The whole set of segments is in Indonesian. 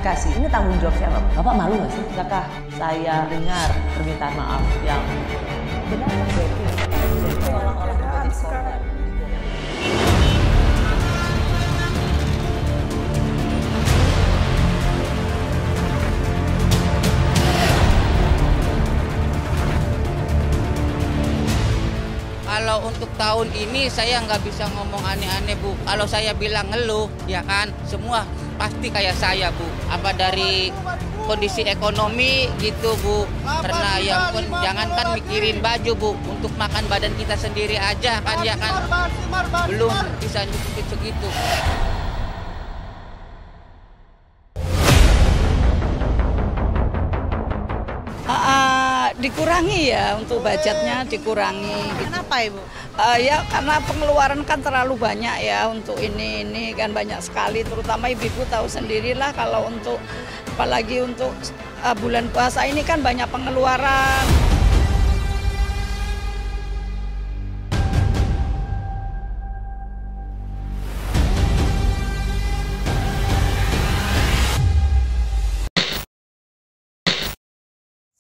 klarifikasi. Ini tanggung jawab siapa? Bapak malu nggak sih? Apakah saya dengar permintaan maaf yang benar terjadi? Seolah-olah sekarang. Kalau untuk tahun ini saya nggak bisa ngomong aneh-aneh, Bu. Kalau saya bilang ngeluh, ya kan, semua pasti kayak saya, Bu. Apa dari kondisi ekonomi gitu, Bu. Karena yang pun jangankan mikirin baju, Bu. Untuk makan badan kita sendiri aja kan, ya kan. Belum bisa nyukupin segitu. Dikurangi ya untuk budgetnya dikurangi. Kenapa Ibu? Ya karena pengeluaran kan terlalu banyak ya untuk ini kan banyak sekali, terutama ibu-ibu tahu sendirilah kalau untuk apalagi untuk bulan puasa ini kan banyak pengeluaran.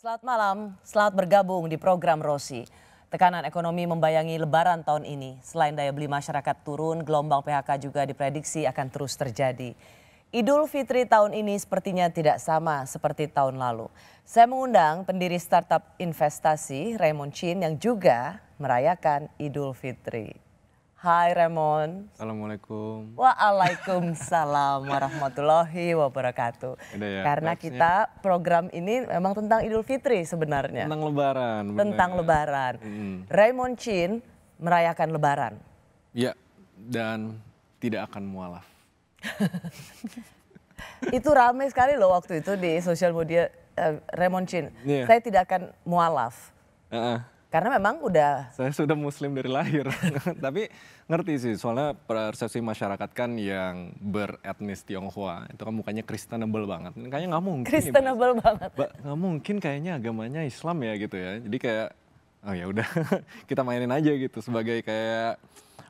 Selamat malam, selamat bergabung di program Rosi. Tekanan ekonomi membayangi lebaran tahun ini. Selain daya beli masyarakat turun, gelombang PHK juga diprediksi akan terus terjadi. Idul Fitri tahun ini sepertinya tidak sama seperti tahun lalu. Saya mengundang pendiri startup investasi Raymond Chin yang juga merayakan Idul Fitri. Hai Raymond. Assalamualaikum. Waalaikumsalam warahmatullahi wabarakatuh. Karena kita program ini memang tentang Idul Fitri sebenarnya. Tentang Lebaran. Tentang Lebaran. Raymond Chin merayakan Lebaran. Ya, dan tidak akan mualaf. Itu ramai sekali loh waktu itu di sosial media Raymond Chin. Yeah. Saya tidak akan mualaf. Karena memang udah... Saya sudah muslim dari lahir. Tapi ngerti sih, soalnya persepsi masyarakat kan yang beretnis Tionghoa. Itu kan mukanya Kristenable banget. Kayaknya nggak mungkin. Kristenable banget. Nggak mungkin kayaknya agamanya Islam ya gitu ya. Jadi kayak, oh ya udah kita mainin aja gitu. Sebagai kayak,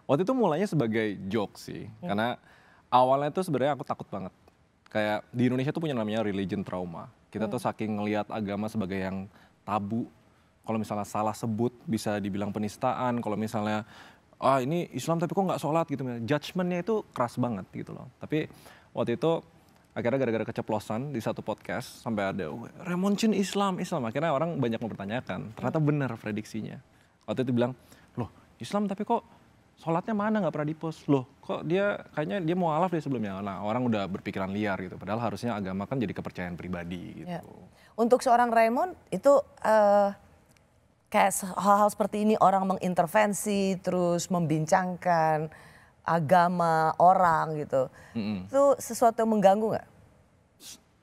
waktu itu mulainya sebagai joke sih. Karena awalnya tuh sebenarnya aku takut banget. Kayak di Indonesia tuh punya namanya religion trauma. Kita tuh saking ngelihat agama sebagai yang tabu. Kalau misalnya salah sebut bisa dibilang penistaan. Kalau misalnya ini Islam tapi kok nggak sholat gitu. Judgementnya itu keras banget gitu loh. Tapi waktu itu akhirnya gara-gara keceplosan di satu podcast sampai ada Raymond Chin Islam. Akhirnya orang banyak mempertanyakan. Ternyata benar prediksinya. Waktu itu bilang, loh Islam tapi kok sholatnya mana nggak pernah dipost. Loh kok kayaknya dia mualaf dari sebelumnya. Nah orang udah berpikiran liar gitu. Padahal harusnya agama kan jadi kepercayaan pribadi gitu. Ya. Untuk seorang Raymond itu... kayak hal-hal seperti ini orang mengintervensi terus membincangkan agama orang gitu. Itu sesuatu yang mengganggu nggak?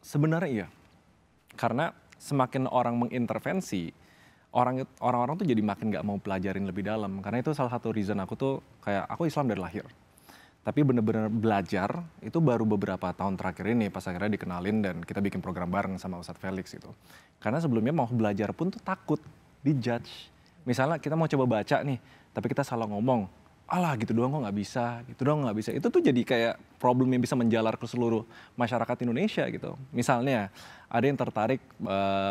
Sebenarnya iya. Karena semakin orang mengintervensi, orang-orang tuh jadi makin nggak mau pelajarin lebih dalam. Karena itu salah satu reason aku tuh kayak aku Islam dari lahir. Tapi bener-bener belajar itu baru beberapa tahun terakhir ini pas akhirnya dikenalin dan kita bikin program bareng sama Ustadz Felix gitu. Karena sebelumnya mau belajar pun tuh takut dijudge. Misalnya kita mau coba baca nih, tapi kita salah ngomong. Alah gitu doang kok nggak bisa, gitu doang nggak bisa. Itu tuh jadi kayak problem yang bisa menjalar ke seluruh masyarakat Indonesia gitu. Misalnya ada yang tertarik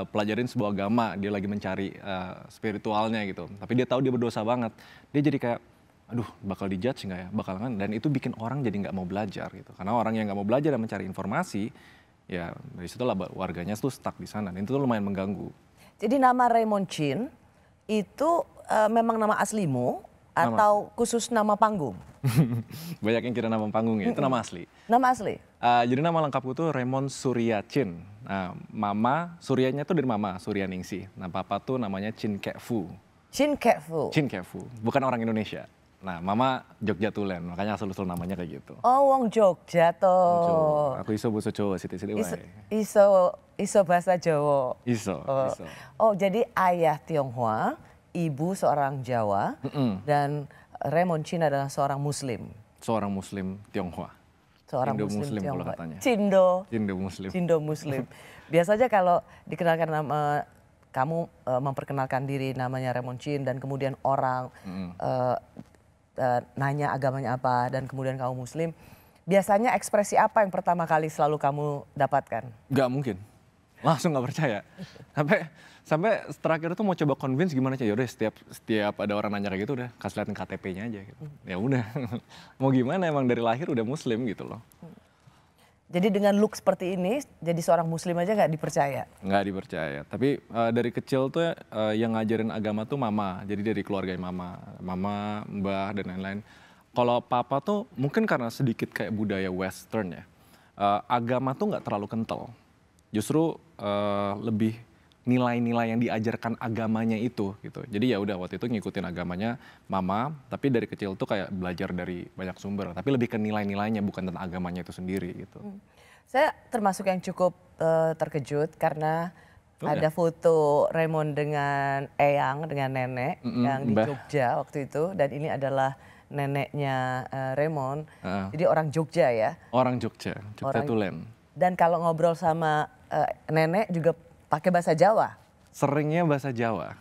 pelajarin sebuah agama, dia lagi mencari spiritualnya gitu. Tapi dia tahu dia berdosa banget. Dia jadi kayak, aduh bakal dijudge nggak ya, bakal kan. Dan itu bikin orang jadi nggak mau belajar gitu. Karena orang yang nggak mau belajar dan mencari informasi, ya dari situlah warganya tuh stuck di sana. Dan itu tuh lumayan mengganggu. Jadi nama Raymond Chin itu memang nama aslimu atau khusus nama panggung? Banyak yang kira nama panggung ya, itu nama asli. Nama asli? Jadi nama lengkapku tuh Raymond Surya Chin. Nah, mama, Suryanya tuh dari mama, Surya Ningsih. Nah, papa tuh namanya Chin Kek Fu. Chin Kek Fu? Chin Kek Fu, bukan orang Indonesia. Nah, mama Jogja Tulen, makanya asal-usul namanya kayak gitu. Oh, wong Jogja toh. Aku iso basa Jawa sithik-sithik wae. Iso bahasa Jawa. Iso. Oh, jadi ayah Tionghoa, ibu seorang Jawa, dan Raymond Chin adalah seorang Muslim. Seorang Muslim Tionghoa. Seorang Indo Muslim kalau Tionghoa. katanya. Cindo Muslim. Biasanya kalau dikenalkan nama kamu memperkenalkan diri namanya Raymond Chin dan kemudian orang nanya agamanya apa dan kemudian kamu Muslim, Biasanya ekspresi apa yang pertama kali selalu kamu dapatkan? Nggak mungkin. Langsung nggak percaya. Sampai terakhir tuh mau coba convince gimana aja. Yaudah setiap ada orang nanya kayak gitu udah kasih liatin KTP-nya aja gitu. Ya udah. Mau gimana emang dari lahir udah muslim gitu loh. Jadi dengan look seperti ini jadi seorang muslim aja nggak dipercaya? Nggak dipercaya. Tapi dari kecil tuh yang ngajarin agama tuh mama. Jadi dari keluarga mama. Mama, mbah dan lain-lain. Kalau papa tuh mungkin karena sedikit kayak budaya western ya. Agama tuh nggak terlalu kental. Justru lebih nilai-nilai yang diajarkan agamanya itu gitu. Jadi ya udah waktu itu ngikutin agamanya mama, tapi dari kecil tuh kayak belajar dari banyak sumber, tapi lebih ke nilai-nilainya bukan tentang agamanya itu sendiri gitu. Saya termasuk yang cukup terkejut karena ada ya? foto Raymond dengan Eyang, dengan nenek yang di Mbah. Jogja waktu itu, dan ini adalah neneknya Raymond. Jadi orang Jogja ya. Orang Jogja, Jogja Orang- Tulen. Dan kalau ngobrol sama nenek juga pakai bahasa Jawa. Seringnya bahasa Jawa.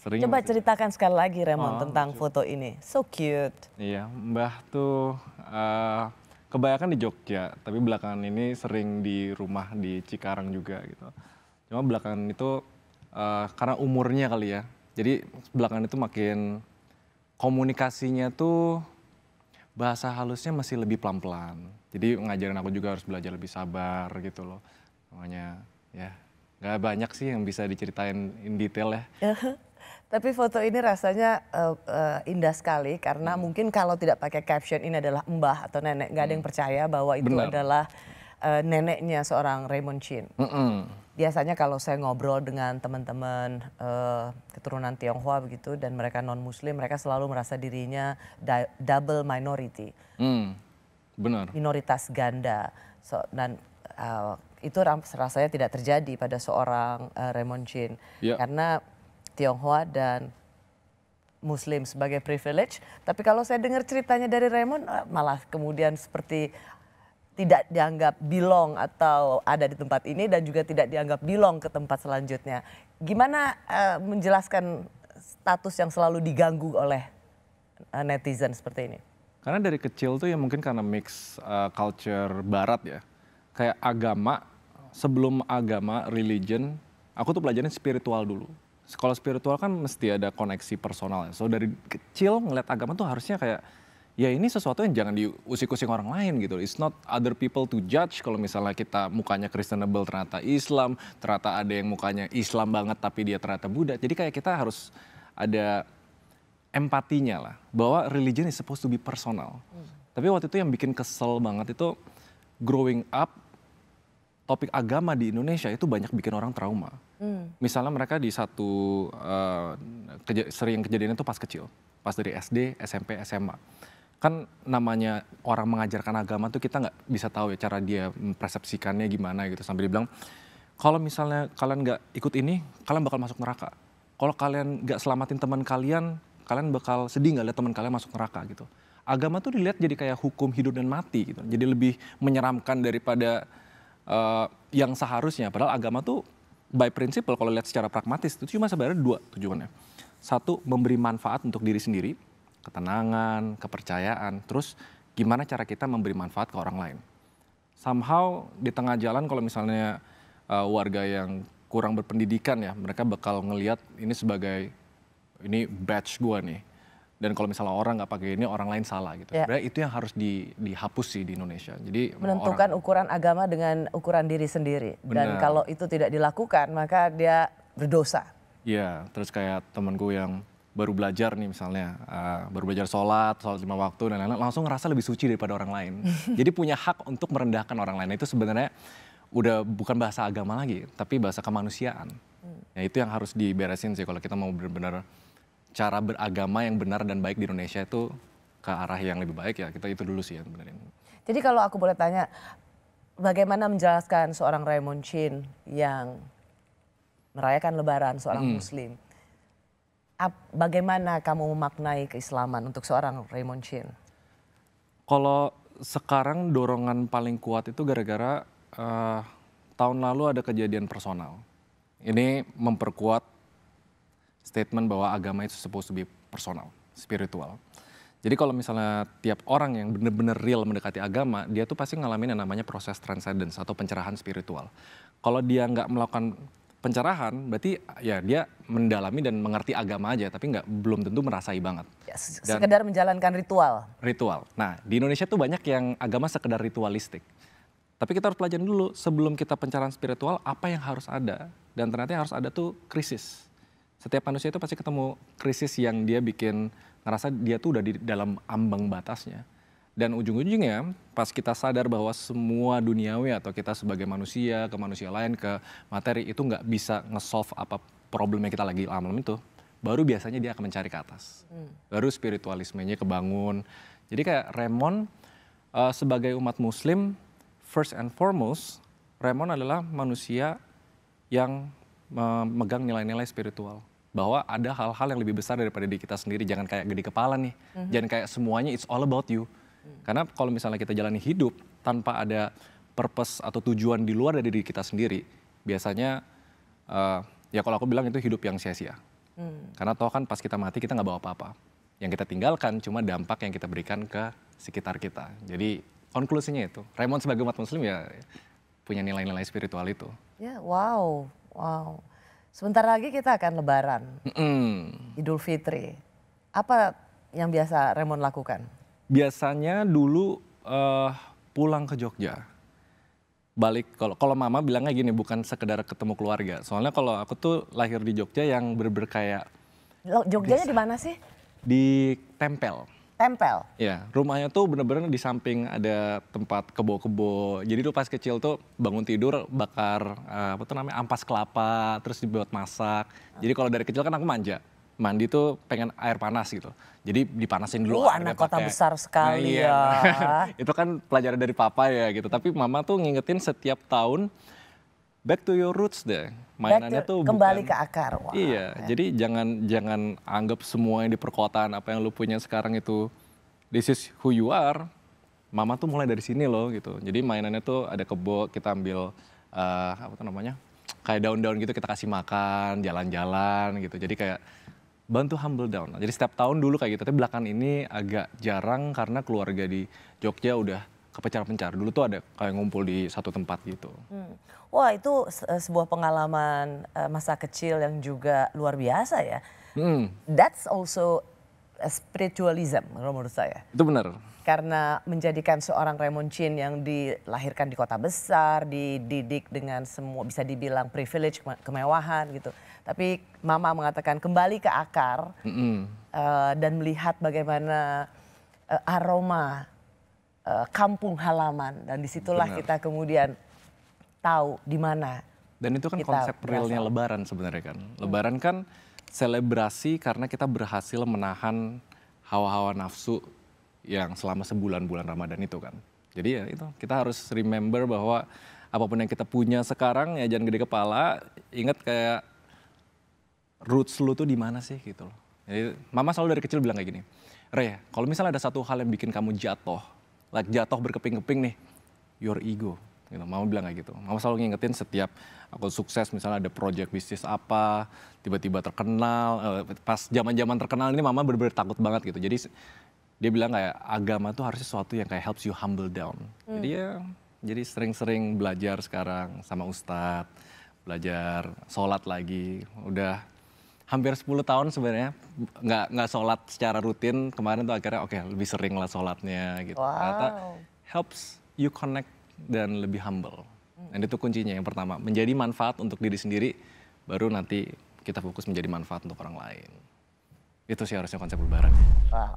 Seringnya Coba bahasa ceritakan sekali lagi Raymond tentang foto ini. So cute. Iya, Mbah tuh kebanyakan di Jogja, tapi belakangan ini sering di rumah di Cikarang juga gitu. Cuma belakangan itu karena umurnya kali ya, jadi belakangan itu makin komunikasinya tuh bahasa halusnya masih lebih pelan-pelan. Jadi ngajarin aku juga harus belajar lebih sabar gitu loh. Makanya ya nggak banyak sih yang bisa diceritain in detail ya. Tapi foto ini rasanya indah sekali karena mungkin kalau tidak pakai caption ini adalah mbah atau nenek, nggak ada yang percaya bahwa itu Benar. adalah neneknya seorang Raymond Chin. Biasanya kalau saya ngobrol dengan teman-teman keturunan Tionghoa begitu dan mereka non Muslim, mereka selalu merasa dirinya double minority, Benar. minoritas ganda. Dan itu rasanya tidak terjadi pada seorang Raymond Chin Ya. karena Tionghoa dan Muslim sebagai privilege. Tapi kalau saya dengar ceritanya dari Raymond malah kemudian seperti tidak dianggap belong atau ada di tempat ini dan juga tidak dianggap belong ke tempat selanjutnya. Gimana menjelaskan status yang selalu diganggu oleh netizen seperti ini? Karena dari kecil tuh ya mungkin karena mix culture barat ya. Kayak agama, sebelum agama, religion, aku tuh pelajarin spiritual dulu. Kalau spiritual kan mesti ada koneksi personal ya. So dari kecil ngeliat agama tuh harusnya kayak, ya ini sesuatu yang jangan diusik-usik orang lain gitu. It's not other people to judge kalau misalnya kita mukanya Christianable ternyata Islam, ternyata ada yang mukanya Islam banget tapi dia ternyata Buddha. Jadi kayak kita harus ada empatinya lah, bahwa religion is supposed to be personal. Tapi waktu itu yang bikin kesel banget itu growing up, topik agama di Indonesia itu banyak bikin orang trauma. Misalnya mereka di satu sering kejadian itu pas kecil, pas dari SD, SMP, SMA. Kan namanya orang mengajarkan agama tuh kita nggak bisa tahu ya cara dia mempersepsikannya gimana gitu. Sampai dibilang, kalau misalnya kalian nggak ikut ini, kalian bakal masuk neraka. Kalau kalian nggak selamatin teman kalian, kalian bakal sedih nggak lihat teman kalian masuk neraka gitu. Agama tuh dilihat jadi kayak hukum hidup dan mati gitu. Jadi lebih menyeramkan daripada yang seharusnya. Padahal agama tuh by principle kalau lihat secara pragmatis itu cuma sebenarnya dua tujuannya. Satu, memberi manfaat untuk diri sendiri, ketenangan, kepercayaan. Terus gimana cara kita memberi manfaat ke orang lain. Somehow di tengah jalan kalau misalnya warga yang kurang berpendidikan ya, mereka bakal ngelihat ini sebagai ini badge gua nih. Dan kalau misalnya orang nggak pakai ini, orang lain salah gitu. Ya. Sebenarnya itu yang harus dihapus sih di Indonesia. Jadi Menentukan ukuran agama dengan ukuran diri sendiri. Dan Benar. kalau itu tidak dilakukan maka dia berdosa. Iya, terus kayak temanku yang baru belajar nih misalnya, baru belajar sholat 5 waktu dan lain-lain, langsung ngerasa lebih suci daripada orang lain. Jadi punya hak untuk merendahkan orang lain. Itu sebenarnya udah bukan bahasa agama lagi, tapi bahasa kemanusiaan. Ya itu yang harus diberesin sih kalau kita mau benar-benar cara beragama yang benar dan baik di Indonesia itu ke arah yang lebih baik ya, kita itu dulu sih yang benerin. Jadi kalau aku boleh tanya, bagaimana menjelaskan seorang Raymond Chin yang merayakan Lebaran, seorang Muslim? Bagaimana kamu memaknai keislaman untuk seorang Raymond Chin? Kalau sekarang dorongan paling kuat itu gara-gara tahun lalu ada kejadian personal. Ini memperkuat statement bahwa agama itu supposed to be personal, spiritual. Jadi kalau misalnya tiap orang yang benar-benar real mendekati agama, dia tuh pasti ngalamin yang namanya proses transcendence atau pencerahan spiritual. Kalau dia nggak melakukan pencerahan, berarti ya dia mendalami dan mengerti agama aja, tapi belum tentu merasai banget. Ya, sekedar menjalankan ritual. Ritual. Nah, di Indonesia tuh banyak yang agama sekedar ritualistik. Tapi kita harus pelajarin dulu sebelum kita pencerahan spiritual, apa yang harus ada. Dan ternyata yang harus ada tuh krisis. Setiap manusia itu pasti ketemu krisis yang dia bikin ngerasa dia tuh udah di dalam ambang batasnya. Dan ujung-ujungnya pas kita sadar bahwa semua duniawi atau kita sebagai manusia ke manusia lain ke materi itu nggak bisa nge-solve apa problem yang kita lagi alami itu, baru biasanya dia akan mencari ke atas. Baru spiritualismenya kebangun. Jadi kayak Raymond sebagai umat muslim, first and foremost, Raymond adalah manusia yang memegang nilai-nilai spiritual. Bahwa ada hal-hal yang lebih besar daripada diri kita sendiri. Jangan kayak gede kepala nih. Jangan kayak semuanya it's all about you. Karena kalau misalnya kita jalani hidup tanpa ada purpose atau tujuan di luar dari diri kita sendiri, biasanya ya kalau aku bilang itu hidup yang sia-sia. Karena toh kan pas kita mati kita nggak bawa apa-apa. Yang kita tinggalkan cuma dampak yang kita berikan ke sekitar kita. Jadi konklusinya itu, Raymond sebagai umat muslim ya punya nilai-nilai spiritual itu. Ya, wow. Sebentar lagi kita akan lebaran, Idul Fitri. Apa yang biasa Raymond lakukan? Biasanya dulu pulang ke Jogja. Balik, kalau mama bilangnya gini, bukan sekedar ketemu keluarga. Soalnya kalau aku tuh lahir di Jogja yang bener-bener kayak... Jogjanya di mana sih? Di Tempel. Tempel? Ya, rumahnya tuh bener-bener di samping ada tempat kebo-kebo. Jadi tuh pas kecil tuh bangun tidur bakar ampas kelapa, terus dibuat masak. Jadi kalau dari kecil kan aku manja. Mandi tuh pengen air panas gitu. Jadi dipanasin dulu. Anak kota besar sekali ya. Itu kan pelajaran dari papa ya gitu. Tapi mama tuh ngingetin setiap tahun, back to your roots deh. Mainannya tuh kembali ke akar. Wow. Iya, jadi jangan anggap semua yang di perkotaan apa yang lu punya sekarang itu this is who you are. Mama tuh mulai dari sini loh gitu. Jadi mainannya tuh ada kebo, kita ambil kayak daun-daun gitu kita kasih makan, jalan-jalan gitu. Jadi kayak bantu humble down. Jadi setiap tahun dulu kayak gitu. Tapi belakangan ini agak jarang karena keluarga di Jogja udah kepencar-pencar. Dulu tuh ada kayak ngumpul di satu tempat gitu. Wah, itu sebuah pengalaman masa kecil yang juga luar biasa ya. That's also a spiritualism menurut saya. Itu benar. Karena menjadikan seorang Raymond Chin yang dilahirkan di kota besar, dididik dengan semua bisa dibilang privilege, kemewahan gitu. Tapi mama mengatakan kembali ke akar dan melihat bagaimana aroma kampung halaman. Dan disitulah kita kemudian tahu di mana. Dan itu kan konsep realnya Lebaran sebenarnya kan. Lebaran kan selebrasi karena kita berhasil menahan hawa-hawa nafsu yang selama sebulan-bulan Ramadan itu kan. Jadi ya itu, kita harus remember bahwa apapun yang kita punya sekarang ya jangan gede kepala, ingat kayak roots lu tuh di mana sih gitu loh. Jadi mama selalu dari kecil bilang kayak gini, Re, kalau misalnya ada satu hal yang bikin kamu jatuh berkeping-keping nih, your ego. Gitu. Mama bilang kayak gitu. Mama selalu ngingetin setiap aku sukses misalnya ada project bisnis apa, tiba-tiba terkenal, pas zaman-zaman terkenal ini mama bener-bener takut banget gitu. Jadi dia bilang kayak agama tuh harusnya sesuatu yang kayak helps you humble down. Jadi ya, jadi sering-sering belajar sekarang sama ustadz, belajar sholat lagi. Udah hampir 10 tahun sebenarnya nggak sholat secara rutin. Kemarin tuh akhirnya oke, lebih sering lah sholatnya gitu. Ternyata helps you connect dan lebih humble. Dan itu kuncinya yang pertama, menjadi manfaat untuk diri sendiri, baru nanti kita fokus menjadi manfaat untuk orang lain. Itu sih harusnya konsep Lebaran. Wow.